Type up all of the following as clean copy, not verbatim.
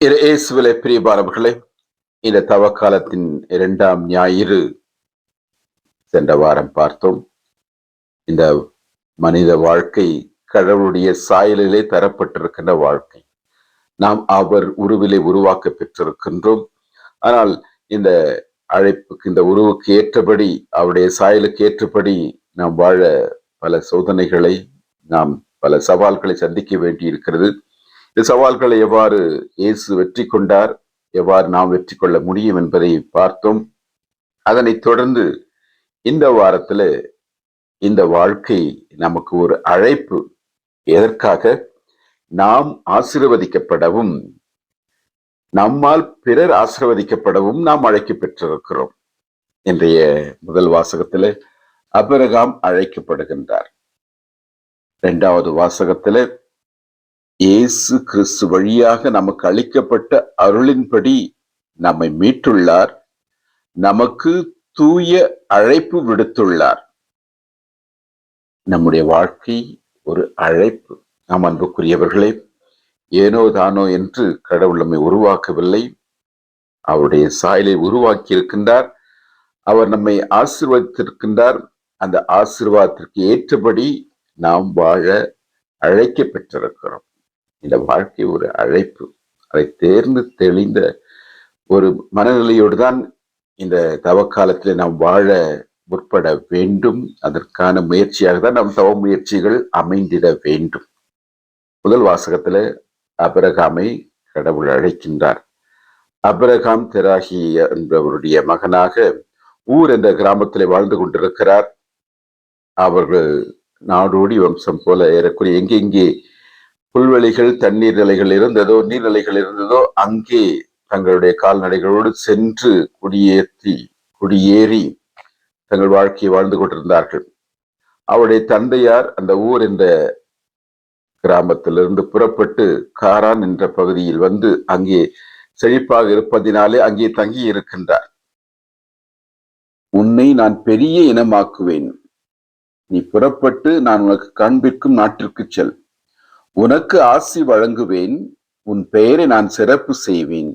இயேசுவிலே பிரியமானவர்களே, இந்த தவக்காலத்தின் 2ஆம் ஞாயிறு சென்ற வாரம் பார்த்தோம். இந்த மனித வாழ்க்கை கடவுளுடைய சாயலிலே தரப்பட்டிருக்கின்ற வாழ்க்கை. நாம் அவர் உருவிலே உருவாக்க பெற்றிருக்கின்றோம். ஆனால் இந்த அழைப்புக்கு, இந்த உருவுக்கு ஏற்றபடி, அவருடைய சாயலுக்கு ஏற்றபடி நாம் வாழ பல சோதனைகளை, நாம் பல சவால்களை சந்திக்க வேண்டி இருக்கிறது. இந்த சவால்களை எவ்வாறு இயேசு வெற்றி கொண்டார், எவ்வாறு நாம் வெற்றி கொள்ள முடியும் என்பதை பார்த்தோம். அதனைத் தொடர்ந்து இந்த வாரத்துல இந்த வாழ்க்கை நமக்கு ஒரு அழைப்பு. எதற்காக? நாம் ஆசீர்வதிக்கப்படவும், நம்மால் பிறர் ஆசீர்வதிக்கப்படவும் நாம் அழைக்க பெற்றிருக்கிறோம். இன்றைய முதல் வாசகத்துல ஆபிரகாம் அழைக்கப்படுகின்றார். 2வது வாசகத்துல இயேசு கிறிஸ்து வழியாக நமக்கு அளிக்கப்பட்ட அருளின்படி நம்மை மீட்டுள்ளார், நமக்கு தூய அழைப்பு விடுத்துள்ளார். நம்முடைய வாழ்க்கை ஒரு அழைப்பு. நாம் அன்புக்குரியவர்களே, ஏனோ தானோ என்று கடவுள் நம்மை உருவாக்கவில்லை. அவருடைய சாயலை உருவாக்கி இருக்கின்றார். அவர் நம்மை ஆசீர்வதித்திருக்கின்றார். அந்த ஆசீர்வாதத்திற்கு ஏற்றபடி நாம் வாழ அழைக்க பெற்றிருக்கிறோம். இந்த வாழ்க்கை ஒரு அழைப்பு. அதை தேர்ந்து தெளிந்த ஒரு மனநிலையோடு தான் இந்த தவக்காலத்தில் நாம் வாழ முற்பட வேண்டும். அதற்கான முயற்சியாக தான் நம் தவ முயற்சிகள் அமைந்திட வேண்டும். முதல் வாசகத்துல ஆபிரகாமை கடவுள் அழைக்கின்றார். ஆபிரகாம் தெராகி என்பவருடைய மகனாக ஊர் என்ற கிராமத்திலே வாழ்ந்து கொண்டிருக்கிறார். அவர்கள் நாடோடி வம்சம் போல ஏறக்குறைய எங்கெங்கே புல்வெளிகள், தண்ணீர் நிலைகள் இருந்ததோ, நீர்நிலைகள் இருந்ததோ, அங்கே தங்களுடைய கால்நடைகளோடு சென்று குடியேறி தங்கள் வாழ்க்கையை வாழ்ந்து கொண்டிருந்தார்கள். அவருடைய தந்தையார் அந்த ஊர் என்ற கிராமத்திலிருந்து புறப்பட்டு காரான் என்ற பகுதியில் வந்து அங்கே செழிப்பாக இருப்பதினாலே அங்கே தங்கி இருக்கின்றார். உன்னை நான் பெரிய இனமாக்குவேன், நீ புறப்பட்டு நான் உனக்கு காண்பிக்கும் நாட்டிற்கு செல், உனக்கு ஆசி வழங்குவேன், உன் பெயரை நான் சிறப்பு செய்வேன்,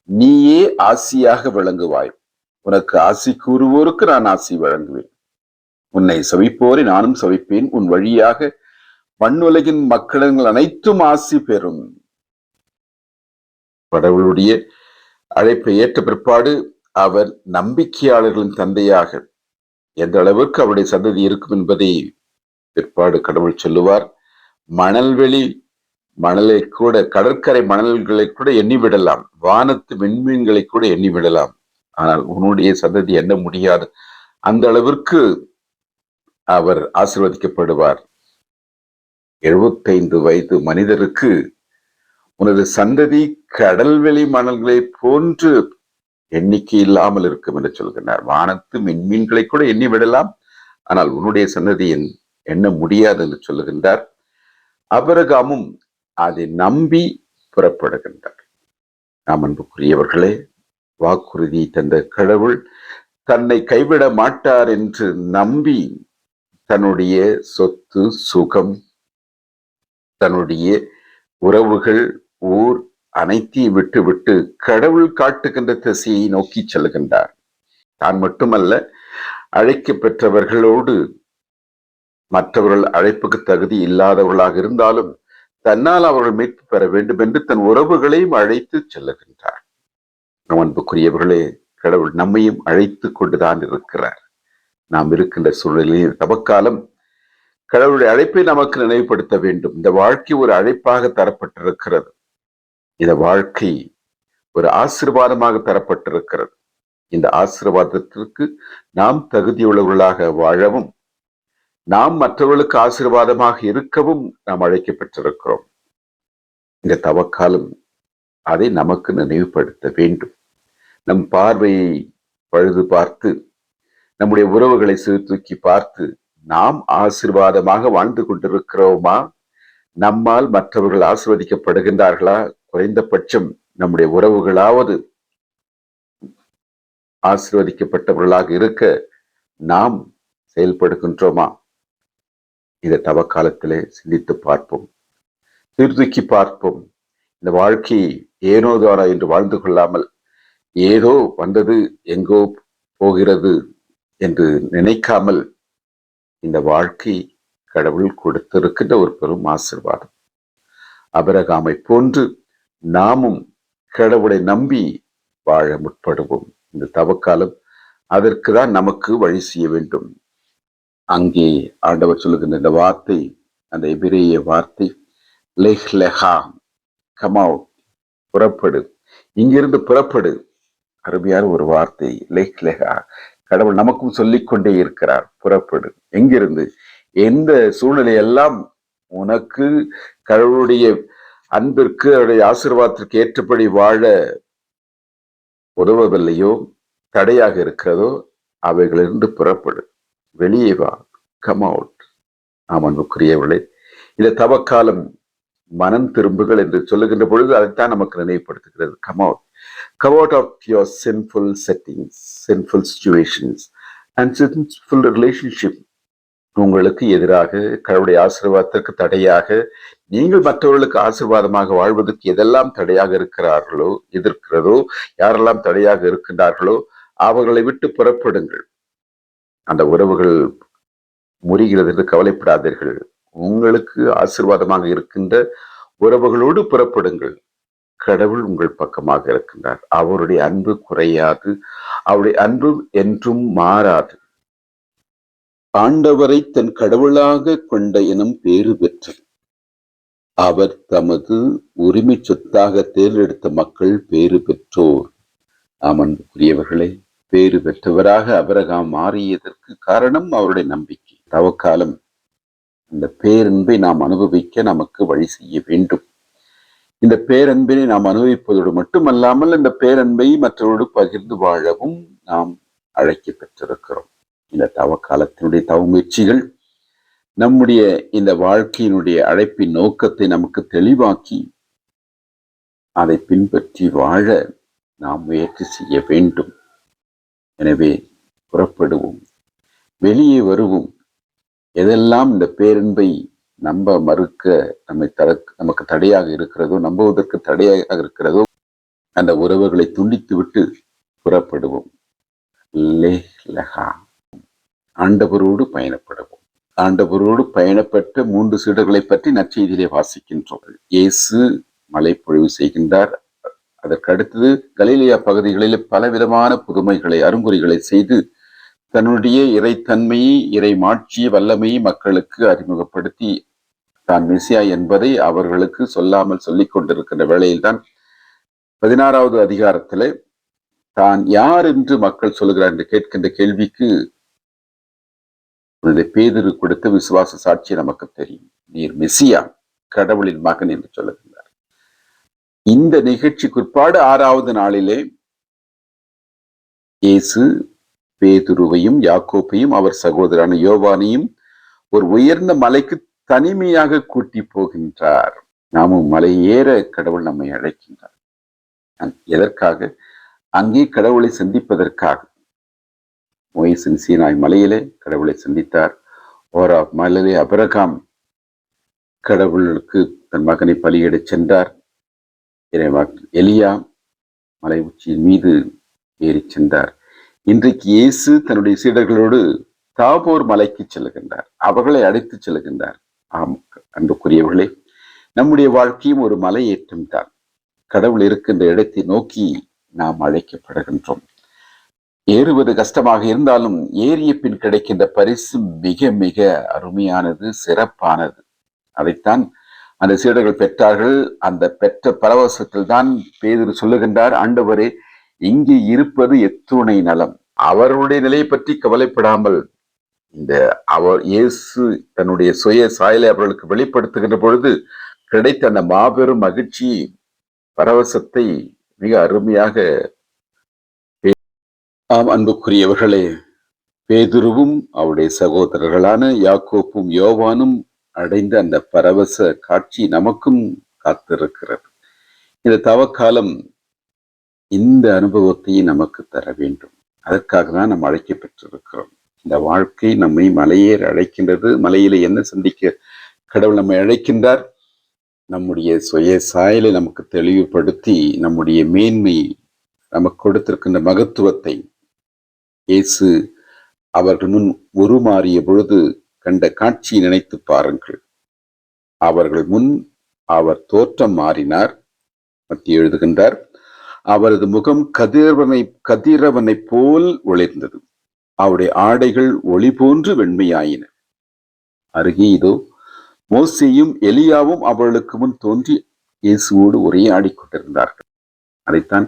நீயே ஆசியாக விளங்குவாய், உனக்கு ஆசி கூறுவோருக்கு நான் ஆசி வழங்குவேன், உன்னை சவிப்போரை நானும் சவிப்பேன், உன் வழியாக மண்ணுலகின் மக்கள் அனைத்தும் ஆசி பெறும். கடவுளுடைய அழைப்பை ஏற்ற பிற்பாடு அவர் நம்பிக்கையாளர்களின் தந்தையாக எந்த அளவிற்கு அவருடைய சந்ததி இருக்கும் என்பதை பிற்பாடு கடவுள் சொல்லுவார். மணலை கூட, கடற்கரை மணல்களை கூட எண்ணிவிடலாம், வானத்து விண்மீன்களை கூட எண்ணிவிடலாம், ஆனால் உன்னுடைய சந்ததி எண்ண முடியாது. அந்த அளவிற்கு அவர் ஆசீர்வதிக்கப்படுவார். 75 வயது மனிதருக்கு உனது சந்ததி கடல்வெளி மணல்களை போன்று எண்ணிக்கை இல்லாமல் இருக்கும் என்று சொல்கிறார். வானத்து விண்மீன்களை கூட எண்ணி விடலாம், ஆனால் உன்னுடைய சந்ததி எண்ண முடியாது என்று சொல்லுகின்றார். ஆபிரகாமும் அதை நம்பி புறப்படுகின்றார். நாம் அன்புக்குரியவர்களே, வாக்குறுதி தந்த கடவுள் தன்னை கைவிட மாட்டார் என்று நம்பி தன்னுடைய சொத்து, சுகம், தன்னுடைய உறவுகள், ஊர் அனைத்தையும் விட்டு கடவுள் காட்டுகின்ற திசையை நோக்கி செல்கின்றார். தான் மட்டுமல்ல, அழைக்க பெற்றவர்களோடு மற்றவர்கள் அழைப்புக்கு தகுதி இல்லாதவர்களாக இருந்தாலும் தன்னால் அவர்கள் மீட்பு பெற வேண்டும் என்று தன் உறவுகளையும் அழைத்து செல்லுகின்றார். நம் அன்புக்குரியவர்களே, கடவுள் நம்மையும் அழைத்து கொண்டுதான் இருக்கிறார். நாம் இருக்கின்ற சூழலில் தவக்காலம் கடவுளுடைய அழைப்பை நமக்கு நினைவுபடுத்த வேண்டும். இந்த வாழ்க்கை ஒரு அழைப்பாக தரப்பட்டிருக்கிறது. இந்த வாழ்க்கை ஒரு ஆசீர்வாதமாக தரப்பட்டிருக்கிறது. இந்த ஆசீர்வாதத்திற்கு நாம் தகுதியுள்ளவர்களாக வாழவும், நாம் மற்றவர்களுக்கு ஆசீர்வாதமாக இருக்கவும் நாம் அழைக்கப்பட்டிருக்கிறோம். இந்த தவக்காலம் அதை நமக்கு நினைவுபடுத்த வேண்டும். நம் பார்வையை பழுது பார்த்து, நம்முடைய உறவுகளை சீர்தூக்கி பார்த்து, நாம் ஆசீர்வாதமாக வாழ்ந்து கொண்டிருக்கிறோமா? நம்மால் மற்றவர்கள் ஆசீர்வதிக்கப்படுகின்றார்களா? குறைந்தபட்சம் நம்முடைய உறவுகளாவது ஆசீர்வதிக்கப்பட்டவர்களாக இருக்க நாம் செயல்படுகின்றோமா? இந்த தவக்காலத்திலே சிந்தித்து பார்ப்போம், சீர்தூக்கி பார்ப்போம். இந்த வாழ்க்கை ஏனோதாரா என்று வாழ்ந்து கொள்ளாமல் ஏதோ வந்தது எங்கோ போகிறது என்று நினைக்காமல் இந்த வாழ்க்கை கடவுள் கொடுத்திருக்கின்ற ஒரு பெரும் ஆசீர்வாதம். ஆபிரகாமை போன்று நாமும் கடவுளை நம்பி வாழ முற்படுவோம். இந்த தவக்காலம் அதற்கு தான் நமக்கு வழி செய்ய வேண்டும். அங்கே ஆண்டவர் சொல்லுகின்ற இந்த வார்த்தை, அந்த எபிரேய வார்த்தை லெஹ் லெஹா, கம் அவுட், புறப்படு, இங்கிருந்து புறப்படு. அருமையான ஒரு வார்த்தை, லெஹ் லெஹா. கடவுள் நமக்கும் சொல்லிக்கொண்டே இருக்கிறார், புறப்படு. எங்கிருந்து? எந்த சூழ்நிலையெல்லாம் உனக்கு கடவுளுடைய அன்பிற்கு, அவருடைய ஆசீர்வாதத்திற்கு ஏற்றபடி வாழ உதவவில்லையோ, தடையாக இருக்கிறதோ, அவைகளிலிருந்து புறப்படு, வெளியே வா, கம் அவுட். அன்புக்குரியவர்களே, இந்த தவக்காலம் மனம் திரும்புகள் என்று சொல்லுகின்ற பொழுது அதைத்தான் நமக்கு நினைவுபடுத்துகிறது. Come out of your sinful settings, sinful situations and sinful relationship. உங்களுக்கு எதிராக, கடவுளுடைய ஆசீர்வாதத்திற்கு தடையாக, நீங்கள் மற்றவர்களுக்கு ஆசீர்வாதமாக வாழ்வதற்கு எதெல்லாம் தடையாக எதிர்க்கிறதோ, யாரெல்லாம் தடையாக இருக்கின்றார்களோ அவர்களை விட்டு புறப்படுங்கள். அந்த உறவுகள் முறிகிறது என்று கவலைப்படாதீர்கள். உங்களுக்கு ஆசீர்வாதமாக இருக்கின்ற உறவுகளோடு புறப்படுங்கள். கடவுள் உங்கள் பக்கமாக இருக்கின்றார். அவருடைய அன்பு குறையாது, அவருடைய அன்பு என்றும் மாறாது. ஆண்டவரை தன் கடவுளாக கொண்ட இனம் பேறு பெற்று அவர் தமது உரிமை சொத்தாக தேர்ந்தெடுத்த மக்கள் பேறு பெற்றோர். அன்புக்குரியவர்களே, பேறு பெற்றவராக ஆபிரகாம் மாறியதற்கு காரணம் அவருடைய நம்பிக்கை. தவக்காலம் இந்த பேரன்பை நாம் அனுபவிக்க நமக்கு வழி செய்ய வேண்டும். இந்த பேரன்பினை நாம் அனுபவிப்பதோடு மட்டுமல்லாமல் இந்த பேரன்பை மற்றவரோடு பகிர்ந்து வாழவும் நாம் அழைக்க பெற்றிருக்கிறோம். இந்த தவக்காலத்தினுடைய தவமுயற்சிகள் நம்முடைய இந்த வாழ்க்கையினுடைய அழைப்பின் நோக்கத்தை நமக்கு தெளிவாக்கி அதை பின்பற்றி வாழ நாம் முயற்சி செய்ய வேண்டும். எனவே புறப்படுவோம், வெளியே வருவோம். எதெல்லாம் இந்த பேரன்பை நம்ப மறுக்க நமக்கு தடையாக இருக்கிறதோ, நம்புவதற்கு தடையாக இருக்கிறதோ, அந்த உறவுகளை துண்டித்து விட்டு புறப்படுவோம். ஆண்டவரோடு பயணப்படுவோம். ஆண்டவரோடு பயணப்பட்ட 3 சீடர்களை பற்றி நற்செய்தியிலே வாசிக்கின்றோம். இயேசு மலைப்பொழிவு செய்கின்றார். அதற்கு அடுத்தது கலிலேயா பகுதிகளில் பலவிதமான புதுமைகளை, அருங்குறிகளை செய்து தன்னுடைய இறைத்தன்மையை, இறை மாட்சியை, வல்லமையை மக்களுக்கு அறிமுகப்படுத்தி தான் மெசியா என்பதை அவர்களுக்கு சொல்லாமல் சொல்லிக் கொண்டிருக்கின்ற வேளையில்தான் 16வது அதிகாரத்திலே தான் யார் என்று மக்கள் சொல்லுகிறார் என்று கேட்கின்ற கேள்விக்கு பேதுரு கொடுத்த விசுவாச சாட்சி நமக்கு தெரியும். நீர் மெசியா, கடவுளின் மகன் என்று சொல்லுகின்றார். இந்த நிகழ்ச்சிக்கு பிற்பாடு 6வது நாளிலே இயேசு பேதுருவையும் யாக்கோப்பையும் அவர் சகோதரனான யோவானையும் ஒரு உயர்ந்த மலைக்கு தனிமையாக கூட்டி போகின்றார். நாமும் மலை ஏற கடவுள் நம்மை அழைக்கின்றார். எதற்காக? அங்கே கடவுளை சந்திப்பதற்காக. மோசேயின் சீனாய் மலையிலே கடவுளை சந்தித்தார். ஓராப் மலையிலே ஆபிரகாம் கடவுளுக்கு தன் மகனை பலியிடச் சென்றார். எலியா மலை உச்சியின் மீது ஏறி சென்றார். இன்றைக்கு இயேசு தன்னுடைய சீடர்களோடு தாபோர் மலைக்கு செல்கின்றார். அவர்களை அழைத்து செல்கின்றார். ஆம் அன்புக்குரியவர்களே, நம்முடைய வாழ்க்கையும் ஒரு மலை ஏற்றம் தான். கடவுள் இருக்கின்ற இடத்தை நோக்கி நாம் அழைக்கப்படுகின்றோம். ஏறுவது கஷ்டமாக இருந்தாலும் ஏறிய பின் கிடைக்கின்ற பரிசு மிக மிக அருமையானது, சிறப்பானது. அதைத்தான் அந்த சீடர்கள் பெற்றார்கள். அந்த பெற்ற பரவசத்தில் தான் பேதுரு சொல்லுகின்றார், ஆண்டவரே, இங்கே இருப்பது எத்துணை நலம். அவருடைய நிலையை பற்றி கவலைப்படாமல் அவர் இயேசு தன்னுடைய சுய சாயலை அவர்களுக்கு வெளிப்படுத்துகின்ற பொழுது கிடைத்த அந்த மாபெரும் மகிழ்ச்சி, பரவசத்தை மிக அருமையாக அன்புக்குரியவர்களே, பேதுருவும் அவருடைய சகோதரர்களான யாக்கோப்பும் யோவானும் அடைந்த அந்த பரவச காட்சி நமக்கும் காத்திருக்கிறது. இந்த தவக்காலம் இந்த அனுபவத்தை நமக்கு தர வேண்டும். அதற்காக தான் நாம் அழைக்க பெற்றிருக்கிறோம். இந்த வாழ்க்கை நம்மை மலையேற அழைக்கின்றது. மலையில என்ன சந்திக்க கடவுள் நம்மை அழைக்கின்றார்? நம்முடைய சுய சாயலை நமக்கு தெளிவுபடுத்தி நம்முடைய மேன்மை நமக்கு கொடுத்திருக்கின்ற மகத்துவத்தை இயேசு அவர்கள் முன் உருமாறிய பொழுது கண்ட காட்சியை நினைத்து பாருங்கள். அவர்கள் முன் அவர் தோற்றம் மாறினார். மத்திய எழுதுகின்றார், அவரது முகம் கதிரவனை போல் ஒளிர்ந்தது, அவருடைய ஆடைகள் ஒளி போன்று வெண்மையாயின. அருகே இதோ மோசேயும் எலியாவும் அவர்களுக்கு முன் தோன்றி இயேசுவோடு உரையாடிக் கொண்டிருந்தார்கள். அதைத்தான்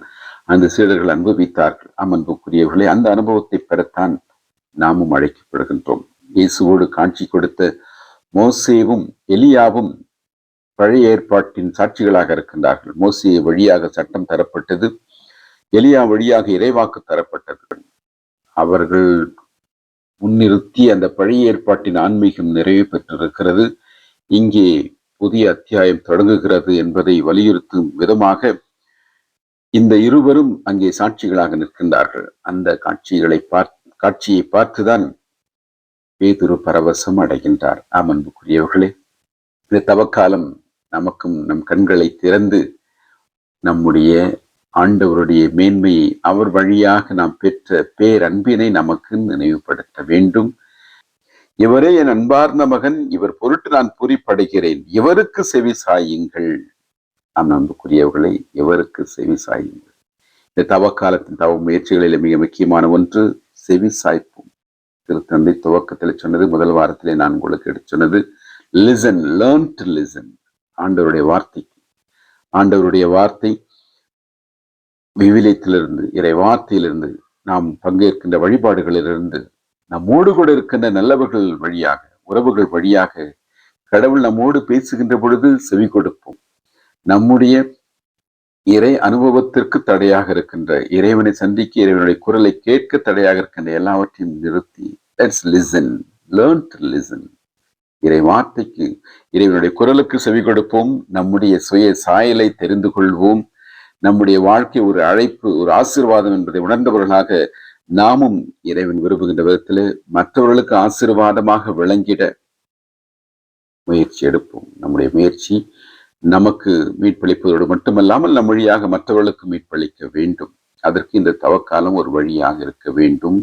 அந்த சீடர்கள் அனுபவித்தார்கள். அன்புக்குரியவர்களே, அந்த அனுபவத்தை பெறத்தான் நாமும் அழைக்கப்படுகின்றோம். இயேசுவோடு காட்சி கொடுத்த மோசேவும் எலியாவும் பழைய ஏற்பாட்டின் சாட்சிகளாக இருக்கின்றார்கள். மோசே வழியாக சட்டம் தரப்பட்டது, எலியா வழியாக இறைவாக்கு தரப்பட்டது. அவர்கள் முன்னிறுத்தி அந்த பழைய ஏற்பாட்டின் ஆன்மீகம் நிறைவு பெற்றிருக்கிறது. இங்கே புதிய அத்தியாயம் தொடங்குகிறது என்பதை வலியுறுத்தும் விதமாக இந்த இருவரும் அங்கே சாட்சிகளாக நிற்கின்றார்கள். அந்த காட்சியை பார்த்துதான் பேதுரு பரவசம் அடைகின்றார். அன்புக்குரியவர்களே, இந்த தவக்காலம் நமக்கும் நம் கண்களை திறந்து நம்முடைய ஆண்டவருடைய மேன்மையை, அவர் வழியாக நாம் பெற்ற பேரன்பினை நமக்கு நினைவுபடுத்த வேண்டும். இவரே என் அன்பார்ந்த மகன், இவர் பொருட்டு நான் பூரிப்படைகிறேன், இவருக்கு செவி சாயுங்கள். அன்புக்குரியவர்களை, இவருக்கு செவி சாயுங்கள். இந்த தவக்காலத்தின் தவ முயற்சிகளில் மிக முக்கியமான ஒன்று செவி சாய்ப்போம். திருத்தந்தை துவக்கத்தில் சொன்னது, முதல் வாரத்திலே நான் உங்களுக்கு எடுத்து சொன்னது, லிசன், லேர்ன் டு லிசன். ஆண்டவருடைய வார்த்தை விவிலியத்திலிருந்து, இறை வார்த்தையிலிருந்து, நாம் பங்கேற்கின்ற வழிபாடுகளிலிருந்து, நம்மோடு கூட இருக்கின்ற நல்லவர்கள் வழியாக, உறவுகள் வழியாக கடவுள் நம்மோடு பேசுகின்ற பொழுது செவி கொடுப்போம். நம்முடைய இறை அனுபவத்திற்கு தடையாக இருக்கின்ற, இறைவனை சந்திக்க, இறைவனுடைய குரலை கேட்க தடையாக இருக்கின்ற எல்லாவற்றையும் நிறுத்தி let's listen, learn to listen. இறை வார்த்தைக்கு, இறைவனுடைய குரலுக்கு செவி கொடுப்போம். நம்முடைய சுய சாயலை தெரிந்து கொள்வோம். நம்முடைய வாழ்க்கை ஒரு அழைப்பு, ஒரு ஆசீர்வாதம் என்பதை உணர்ந்தவர்களாக நாமும் இறைவன் விரும்புகின்ற விதத்தில் மற்றவர்களுக்கு ஆசீர்வாதமாக விளங்கிட முயற்சி எடுப்போம். நம்முடைய முயற்சி நமக்கு மீட்பளிப்பதோடு மட்டுமல்லாமல் நம் வழியாக மற்றவர்களுக்கு மீட்பளிக்க வேண்டும். அதற்கு இந்த தவக்காலம் ஒரு வழியாக இருக்க வேண்டும்.